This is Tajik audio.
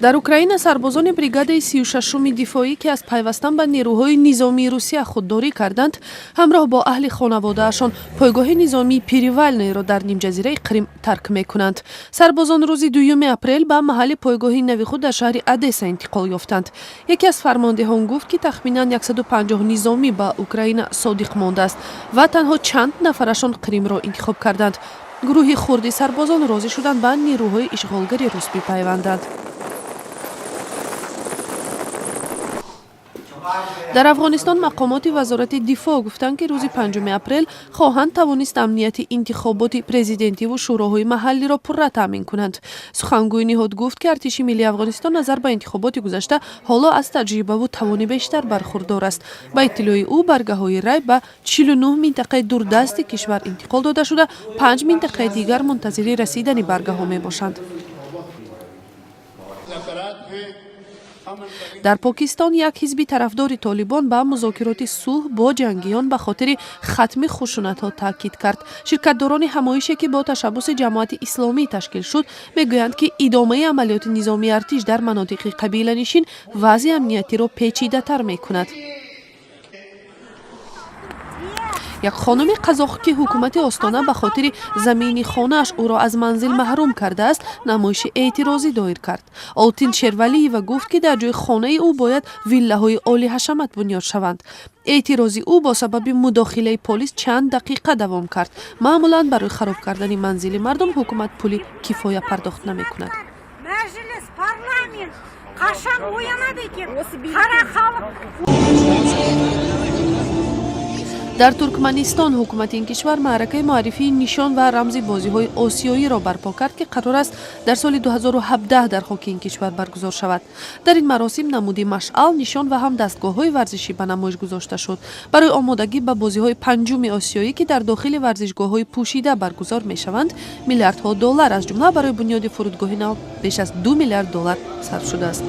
дар Украина сарбозони бригадаи 36-уми дифоӣ ки аз пайвастан ба нерӯҳои низомии Русия худдорӣ карданд, ҳамроҳ бо аҳли хонаводаашон пойгоҳи низомии Перевальноиро дар нимҷазираи Крим тарк мекунанд. Сарбозон рӯзи 2 апрел ба маҳалли пойгоҳи нави худ дар шаҳри Одесса интиқол ёфтанд. Яке аз фармондеҳон гуфт, ки тахминан 150 низомӣ ба Украина содиқ мондааст ва танҳо чанд нафарашон Кримро интихоб карданд. гурӯҳи хурди сарбозон розӣ шуданд ба нерӯҳои ишғолгари рус бипайванданд. дар Афғонистон мақомоти вазорати дифоъ гуфтанд, ки рӯзи 5 апрел хоҳанд тавонист амнияти интихоботи президентиву шӯроҳои маҳаллиро пурра таъмин кунанд. сухангӯи ниҳод гуфт, ки артиши миллии Афғонистон назар ба интихоботи гузашта ҳоло аз таҷрибаву тавони бештар бархурдор аст. ба иттилои ӯ баргаҳои рай ба 49 минтақаи дурдасти кишвар интиқол дода шуда, 5 минтақаи дигар мунтазири расидани баргаҳо мебошанд. дар Покистон як ҳизби тарафдори Толибон ба музокироти сулҳ бо ҷангиён ба хотири хатми хушунатҳо таъкид кард. ширкатдорони ҳамоише, ки бо ташаббуси ҷамоати исломӣ ташкил шуд, мегӯянд, ки идомаи амалиёти низомии артиш дар манотиқи қабиланишин вазъи амниятиро печидатар мекунад. як хонуми қазоқ, ки ҳукумати остона ба хотири замини хонааш ӯро аз манзил маҳрум кардааст, намоиши эътирозӣ доир кард. Олтин Шервалиева гуфт, ки дар ҷои хонаи ӯ бояд виллаҳои олиҳашамат бунёд шаванд. эътирози ӯ бо сабаби мудохилаи полис чанд дақиқа давом кард. маъмулан барои хароб кардани манзили мардум ҳукумат пули кифоя пардохт намекунад. Маҷлис, парламент қашан оянад экен? Қара халқ. дар Туркманистон ҳукумати ин кишвар маъракаи муаррифии нишон ва рамзи бозиҳои осиёиро барпо кард, ки қарор аст дар соли 2017 дар хоки ин кишвар баргузор шавад. дар ин маросим намуди машъал, нишон ва ҳам дастгоҳҳои варзишӣ ба намоиш гузошта шуд. барои омодагӣ ба бозиҳои панҷуми осиёӣ, ки дар дохили варзишгоҳҳои пӯшида баргузор мешаванд, миллиардҳо доллар, аз ҷумла барои бунёди фурудгоҳи нав беш аз $2 миллиард сарф шудааст.